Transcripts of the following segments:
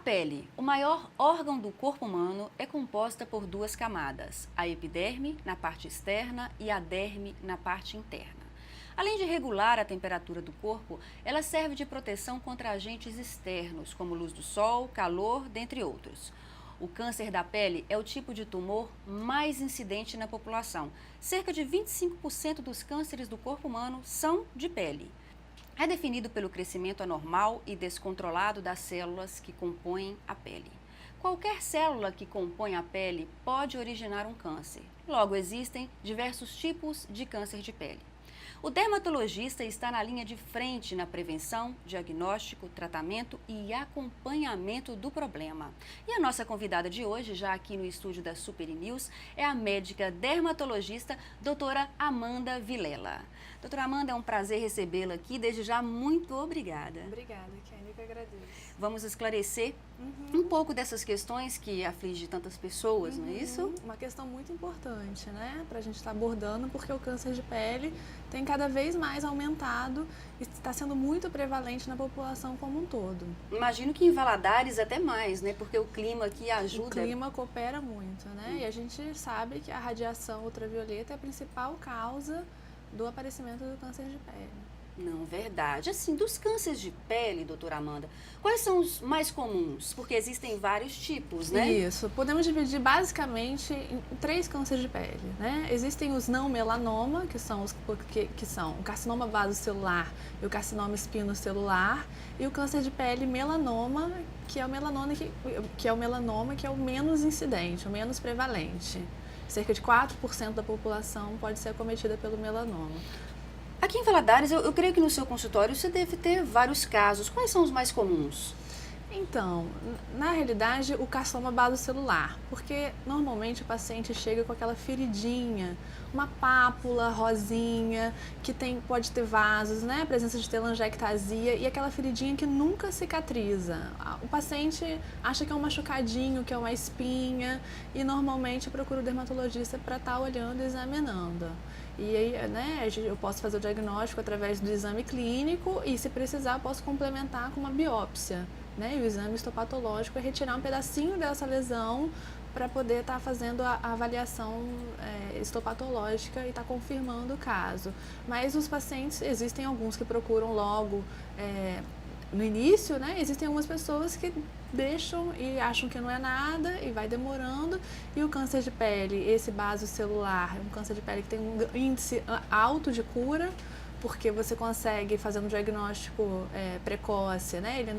pele, o maior órgão do corpo humano, é composta por duas camadas, a epiderme na parte externa e a derme na parte interna. Além de regular a temperatura do corpo, ela serve de proteção contra agentes externos, como luz do sol, calor, dentre outros. O câncer da pele é o tipo de tumor mais incidente na população. Cerca de 25% dos cânceres do corpo humano são de pele. É definido pelo crescimento anormal e descontrolado das células que compõem a pele. Qualquer célula que compõe a pele pode originar um câncer. Logo, existem diversos tipos de câncer de pele. O dermatologista está na linha de frente na prevenção, diagnóstico, tratamento e acompanhamento do problema. E a nossa convidada de hoje, já aqui no estúdio da Super News, é a médica dermatologista doutora Amanda Vilela. Doutora Amanda, é um prazer recebê-la aqui. Desde já, muito obrigada. Obrigada, Kenny, eu que agradeço. Vamos esclarecer um pouco dessas questões que afligem tantas pessoas, não é isso? Uma questão muito importante, né, para a gente estar abordando, porque o câncer de pele tem cada vez mais aumentado e está sendo muito prevalente na população como um todo. Imagino que em Valadares até mais, né, porque o clima aqui ajuda. O clima coopera muito, né, e a gente sabe que a radiação ultravioleta é a principal causa do aparecimento do câncer de pele. Não, verdade. Assim, dos cânceres de pele, doutora Amanda, quais são os mais comuns? Porque existem vários tipos, né? Isso. Podemos dividir basicamente em 3 cânceres de pele, né? Existem os não melanoma, que são o carcinoma vasocelular e o carcinoma espinocelular, e o câncer de pele melanoma, que é o melanoma que é o menos incidente, o menos prevalente. Cerca de 4% da população pode ser acometida pelo melanoma. Aqui em Valadares, eu creio que no seu consultório você deve ter vários casos. Quais são os mais comuns? Então, na realidade, o carcinoma basocelular, porque normalmente o paciente chega com aquela feridinha, uma pápula rosinha, que pode ter vasos, né, presença de telangiectasia e aquela feridinha que nunca cicatriza. O paciente acha que é um machucadinho, que é uma espinha e normalmente procura o dermatologista para estar olhando e examinando. E aí, né, eu posso fazer o diagnóstico através do exame clínico e, se precisar, eu posso complementar com uma biópsia. Né? E o exame histopatológico é retirar um pedacinho dessa lesão para poder estar fazendo a avaliação histopatológica e estar confirmando o caso. Mas os pacientes, existem alguns que procuram logo no início, né? Existem algumas pessoas que deixam e acham que não é nada e vai demorando. E o câncer de pele, esse basocelular, é um câncer de pele que tem um índice alto de cura, porque você consegue fazer um diagnóstico precoce, né? Ele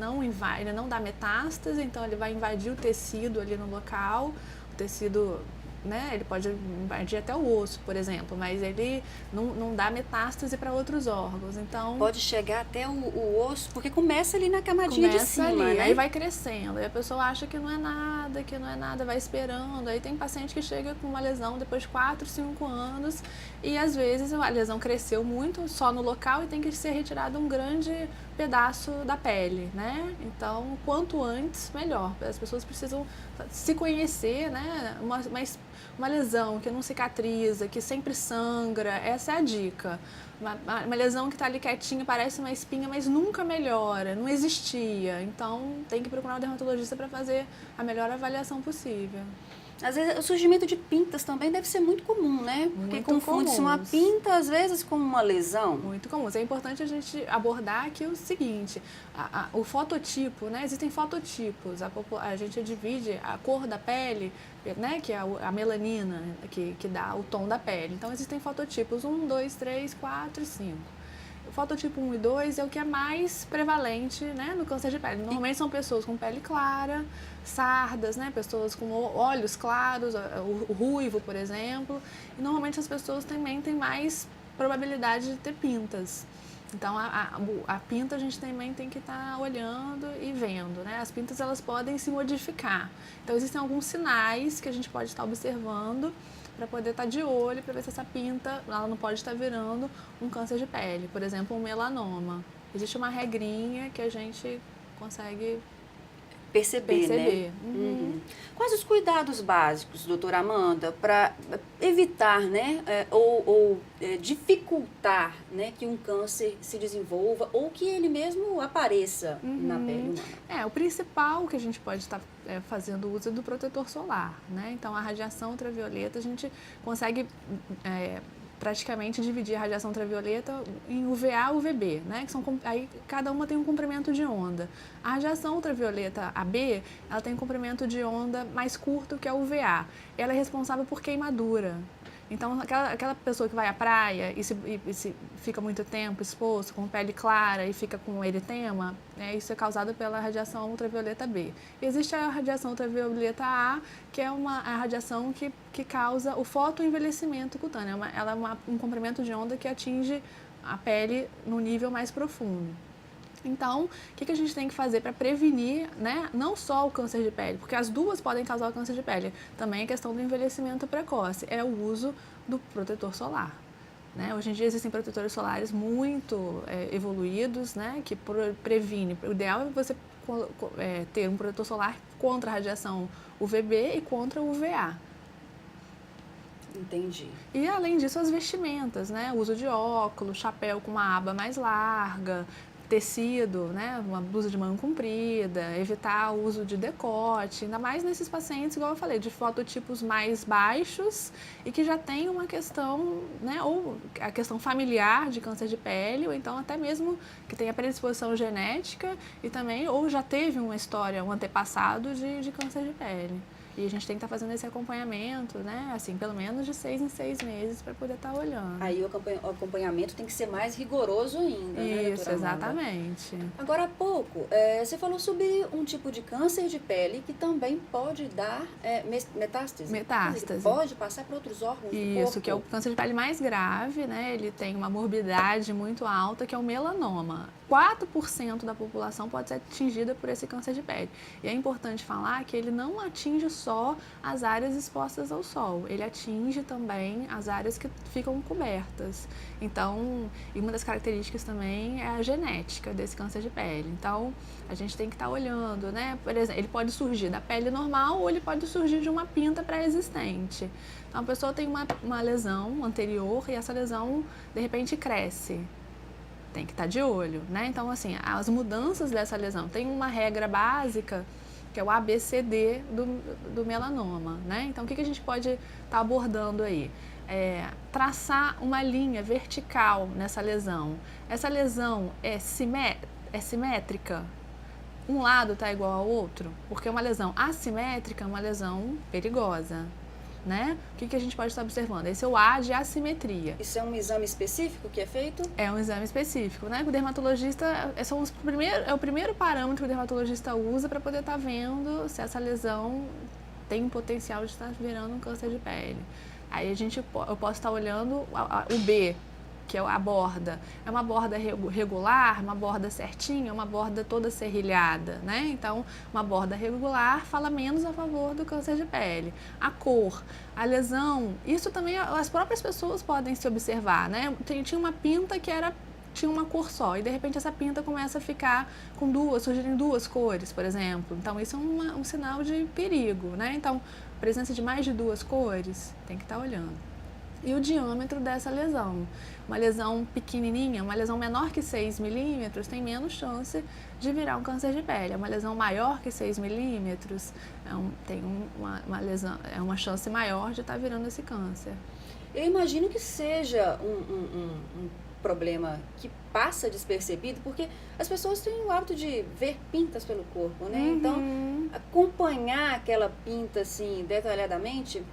não dá metástase, então ele vai invadir o tecido ali no local, o tecido, né? Ele pode invadir até o osso, por exemplo, mas ele não dá metástase para outros órgãos, então... Pode chegar até o osso, porque começa ali na camadinha de cima, ali, né? Aí vai crescendo, aí a pessoa acha que não é nada, vai esperando. Aí tem paciente que chega com uma lesão depois de 4, 5 anos e às vezes a lesão cresceu muito só no local e tem que ser retirado um grande pedaço da pele, né? Então, quanto antes, melhor. As pessoas precisam se conhecer, né? Uma lesão que não cicatriza, que sempre sangra, essa é a dica. Uma lesão que está ali quietinha, parece uma espinha, mas nunca melhora, não existia. Então, tem que procurar um dermatologista para fazer a melhor avaliação possível. Às vezes, o surgimento de pintas também deve ser muito comum, né? Porque Muito confunde-se uma comuns. pinta, às vezes, com uma lesão. Muito comum. É importante a gente abordar aqui o seguinte, o fototipo, né? Existem fototipos, a gente divide a cor da pele, né? Que é a melanina, que dá o tom da pele. Então, existem fototipos 1, 2, 3, 4 e 5. O fototipo 1 e 2 é o que é mais prevalente, né, no câncer de pele. Normalmente são pessoas com pele clara, sardas, né, pessoas com olhos claros, o ruivo, por exemplo. E normalmente as pessoas também têm mais probabilidade de ter pintas. Então, a pinta a gente também tem que estar olhando e vendo, né? As pintas, elas podem se modificar. Então, existem alguns sinais que a gente pode estar observando para poder estar de olho, para ver se essa pinta, ela não pode estar virando um câncer de pele, por exemplo, um melanoma. Existe uma regrinha que a gente consegue perceber, né? Uhum. Quais os cuidados básicos, doutora Amanda, para evitar, né, ou dificultar, né, que um câncer se desenvolva ou que ele mesmo apareça na pele humana? O principal que a gente pode estar fazendo uso é do protetor solar, né? Então, a radiação ultravioleta, a gente consegue praticamente dividir a radiação ultravioleta em UVA e UVB, né? Que são, aí cada uma tem um comprimento de onda. A radiação ultravioleta AB, ela tem um comprimento de onda mais curto que a UVA. Ela é responsável por queimadura. Então, aquela pessoa que vai à praia e se fica muito tempo exposto, com pele clara e fica com eritema, isso é causado pela radiação ultravioleta B. E existe a radiação ultravioleta A, que é a radiação que causa o fotoenvelhecimento cutâneo. Ela é um comprimento de onda que atinge a pele no nível mais profundo. Então, o que a gente tem que fazer para prevenir, né, não só o câncer de pele, porque as duas podem causar o câncer de pele, também a questão do envelhecimento precoce, é o uso do protetor solar. Né? Hoje em dia existem protetores solares muito evoluídos, né, que previne. O ideal é você ter um protetor solar contra a radiação UVB e contra o UVA. Entendi. E além disso, as vestimentas, né, o uso de óculos, chapéu com uma aba mais larga, tecido, né, uma blusa de manga comprida, evitar o uso de decote, ainda mais nesses pacientes, igual eu falei, de fototipos mais baixos e que já tem uma questão, né, ou a questão familiar de câncer de pele, ou então até mesmo que tem a predisposição genética e também, ou já teve uma história, um antepassado de câncer de pele. E a gente tem que estar fazendo esse acompanhamento, né? Assim, pelo menos de 6 em 6 meses para poder estar olhando. Aí o acompanhamento tem que ser mais rigoroso ainda, né, Isso, exatamente. Agora há pouco, você falou sobre um tipo de câncer de pele que também pode dar metástase. Metástase. Pode passar para outros órgãos do corpo. Isso, que é o câncer de pele mais grave, né? Ele tem uma morbidade muito alta, que é o melanoma. 4% da população pode ser atingida por esse câncer de pele. E é importante falar que ele não atinge só as áreas expostas ao sol, ele atinge também as áreas que ficam cobertas. Então, e uma das características também é a genética desse câncer de pele. Então, a gente tem que estar olhando, né? Por exemplo, ele pode surgir da pele normal ou ele pode surgir de uma pinta pré-existente. Então, a pessoa tem uma lesão anterior e essa lesão, de repente, cresce. Tem que estar de olho, né? Então, assim, as mudanças dessa lesão, tem uma regra básica, que é o ABCD do melanoma, né? Então, o que a gente pode estar abordando aí? Traçar uma linha vertical nessa lesão. Essa lesão é simétrica? Um lado está igual ao outro? Porque uma lesão assimétrica é uma lesão perigosa. Né? O que a gente pode estar observando? Esse é o A de assimetria. Isso é um exame específico que é feito? É um exame específico, né? O dermatologista é o primeiro parâmetro que o dermatologista usa para poder estar vendo se essa lesão tem um potencial de estar virando um câncer de pele. Aí eu posso estar olhando o B, que é a borda. É uma borda regular, uma borda certinha, uma borda toda serrilhada, né? Então, uma borda regular fala menos a favor do câncer de pele. A cor, a lesão, isso também as próprias pessoas podem se observar, né? Tinha uma pinta que tinha uma cor só, e de repente essa pinta começa a ficar surgirem duas cores, por exemplo. Então, isso é um sinal de perigo, né? Então, presença de mais de duas cores, tem que estar olhando. E o diâmetro dessa lesão. Uma lesão pequenininha, uma lesão menor que 6 milímetros, tem menos chance de virar um câncer de pele. Uma lesão maior que 6 milímetros, tem uma chance maior de estar virando esse câncer. Eu imagino que seja um problema que passa despercebido, porque as pessoas têm o hábito de ver pintas pelo corpo, né? Uhum. Então, acompanhar aquela pinta assim detalhadamente,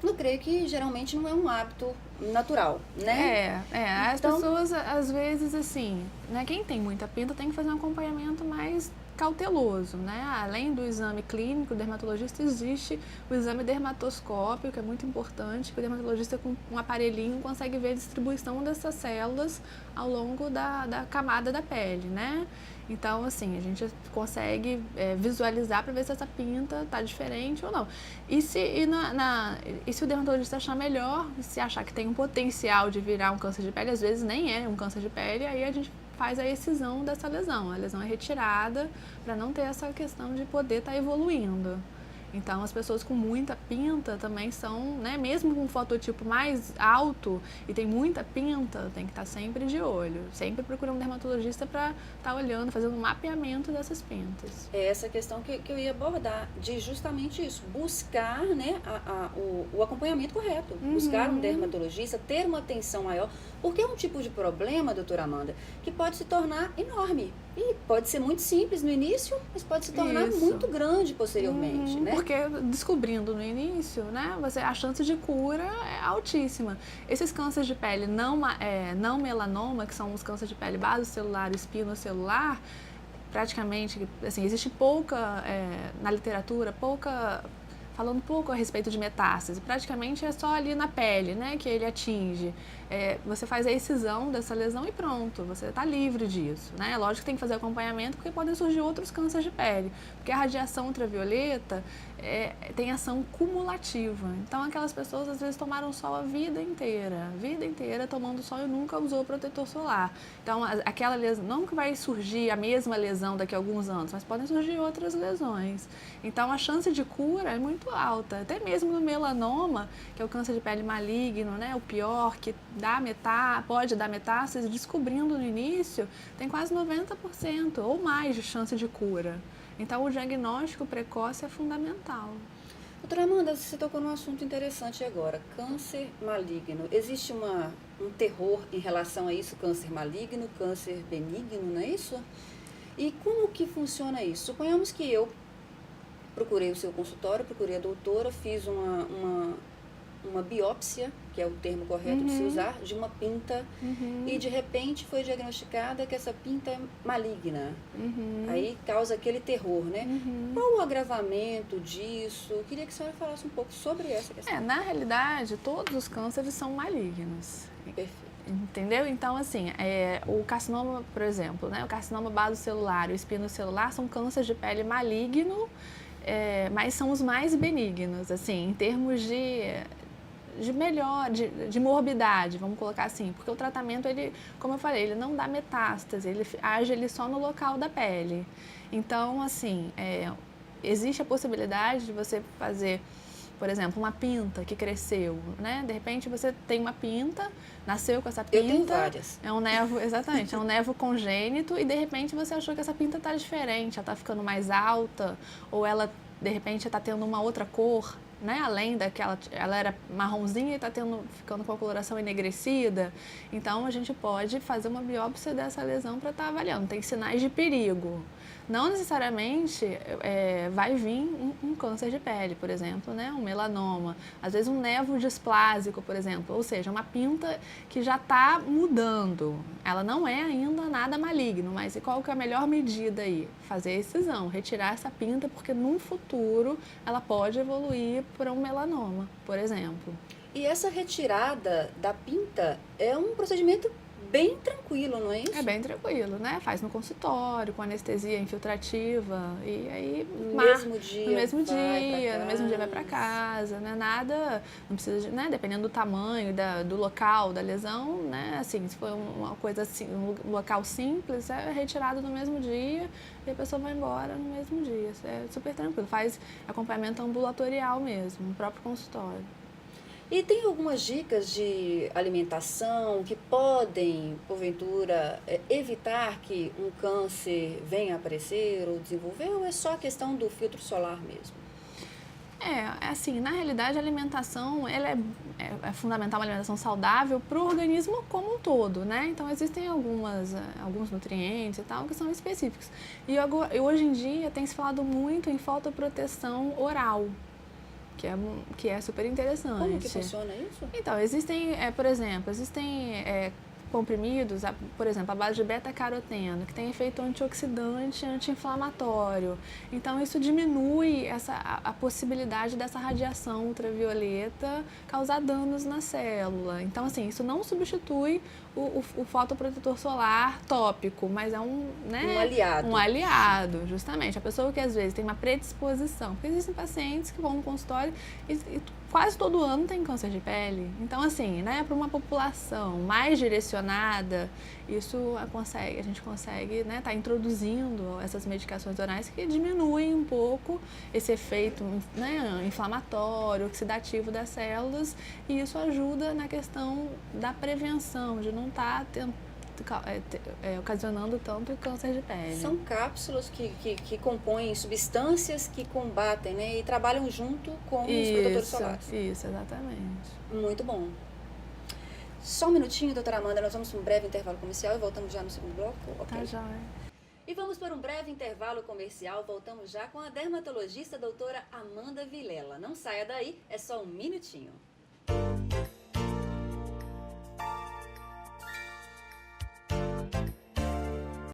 eu creio que geralmente não é um hábito natural, né? As pessoas, às vezes, assim, né, quem tem muita pinta tem que fazer um acompanhamento mais cauteloso, né? Além do exame clínico, o dermatologista, existe o exame dermatoscópico, que é muito importante, que o dermatologista com um aparelhinho consegue ver a distribuição dessas células ao longo da camada da pele, né? Então, assim, a gente consegue visualizar para ver se essa pinta está diferente ou não. E se o dermatologista achar melhor, se achar que tem um potencial de virar um câncer de pele, às vezes nem é um câncer de pele, aí a gente faz a excisão dessa lesão. A lesão é retirada para não ter essa questão de poder estar evoluindo. Então, as pessoas com muita pinta também são, né, mesmo com um fototipo mais alto e tem muita pinta, tem que estar sempre de olho, sempre procurando um dermatologista para estar olhando, fazendo um mapeamento dessas pintas. É essa questão que eu ia abordar, de justamente isso, buscar, né, o acompanhamento correto, buscar um dermatologista, ter uma atenção maior, porque é um tipo de problema, doutora Amanda, que pode se tornar enorme. E pode ser muito simples no início, mas pode se tornar muito grande posteriormente, né? Porque descobrindo no início, né, a chance de cura é altíssima. Esses cânceres de pele não melanoma, que são os cânceres de pele basocelular e espinocelular, praticamente, assim, existe pouca, na literatura, falando pouco a respeito de metástase, praticamente é só ali na pele, né, que ele atinge. Você faz a excisão dessa lesão e pronto, você está livre disso, né? Lógico que tem que fazer acompanhamento porque podem surgir outros cânceres de pele, porque a radiação ultravioleta tem ação cumulativa. Então, aquelas pessoas às vezes tomaram sol a vida inteira tomando sol e nunca usou protetor solar. Então, aquela lesão, não que vai surgir a mesma lesão daqui a alguns anos, mas podem surgir outras lesões. Então, a chance de cura é muito alta, até mesmo no melanoma, que é o câncer de pele maligno, né, o pior, que pode dar metástase, descobrindo no início, tem quase 90% ou mais de chance de cura. Então, o diagnóstico precoce é fundamental. Doutora Amanda, você tocou num assunto interessante agora, câncer maligno. Existe um terror em relação a isso, câncer maligno, câncer benigno, não é isso? E como que funciona isso? Suponhamos que eu procurei o seu consultório, procurei a doutora, fiz uma biópsia, que é o termo correto de se usar, de uma pinta, e de repente foi diagnosticada que essa pinta é maligna. Aí causa aquele terror, né? Qual o agravamento disso? Eu queria que a senhora falasse um pouco sobre essa questão. Na realidade, todos os cânceres são malignos. Perfeito. Entendeu? Então, assim, o carcinoma, por exemplo, né? O carcinoma basocelular e o espinocelular são cânceres de pele maligno, mas são os mais benignos, assim, em termos de morbidade, vamos colocar assim, porque o tratamento, ele, como eu falei, ele não dá metástase, ele age só no local da pele. Então, assim, existe a possibilidade de você fazer, por exemplo, uma pinta que cresceu, né? De repente você tem uma pinta, nasceu com essa pinta. Eu tenho várias. É um nevo, exatamente, é um nevo congênito e de repente você achou que essa pinta está diferente, ela está ficando mais alta ou ela, de repente, está tendo uma outra cor, né? Além daquela, ela era marronzinha e está ficando com a coloração enegrecida. Então, a gente pode fazer uma biópsia dessa lesão para estar avaliando. Tem sinais de perigo. Não necessariamente vai vir um câncer de pele, por exemplo, né? Um melanoma. Às vezes um nevo displásico, por exemplo, ou seja, uma pinta que já está mudando. Ela não é ainda nada maligno, mas qual que é a melhor medida aí? Fazer a excisão, retirar essa pinta, porque no futuro ela pode evoluir para um melanoma, por exemplo. E essa retirada da pinta é um procedimento bem tranquilo, não é isso? É bem tranquilo, né? Faz no consultório, com anestesia infiltrativa e aí no mesmo dia vai para casa, né? Nada, não precisa, né? Dependendo do tamanho, do local da lesão, né? Assim, se for uma coisa assim, um local simples, é retirado no mesmo dia e a pessoa vai embora no mesmo dia. Isso é super tranquilo. Faz acompanhamento ambulatorial mesmo, no próprio consultório. E tem algumas dicas de alimentação que podem, porventura, evitar que um câncer venha a aparecer ou desenvolver, ou é só a questão do filtro solar mesmo? Assim, na realidade a alimentação, ela é fundamental, uma alimentação saudável para o organismo como um todo, né? Então existem alguns nutrientes e tal que são específicos. E hoje em dia tem se falado muito em fotoproteção oral, que é super interessante. Como que funciona isso? Então, existem, por exemplo, comprimidos, por exemplo, a base de beta-caroteno, que tem efeito antioxidante, anti-inflamatório. Então, isso diminui a possibilidade dessa radiação ultravioleta causar danos na célula. Então, assim, isso não substitui o fotoprotetor solar tópico, mas é um aliado. Um aliado, justamente. A pessoa que às vezes tem uma predisposição, porque existem pacientes que vão no consultório e quase todo ano tem câncer de pele. Então, assim, né, para uma população mais direcionada, condicionada, a gente consegue, né, tá introduzindo essas medicações orais que diminuem um pouco esse efeito, né, inflamatório, oxidativo das células, e isso ajuda na questão da prevenção, de não estar ocasionando tanto câncer de pele. São cápsulas que compõem substâncias que combatem, né, e trabalham junto com os protetores solares. Isso, exatamente. Muito bom. Só um minutinho, doutora Amanda, nós vamos para um breve intervalo comercial e voltamos já no segundo bloco. Tá joia. E vamos para um breve intervalo comercial, voltamos já com a dermatologista doutora Amanda Vilela. Não saia daí, é só um minutinho.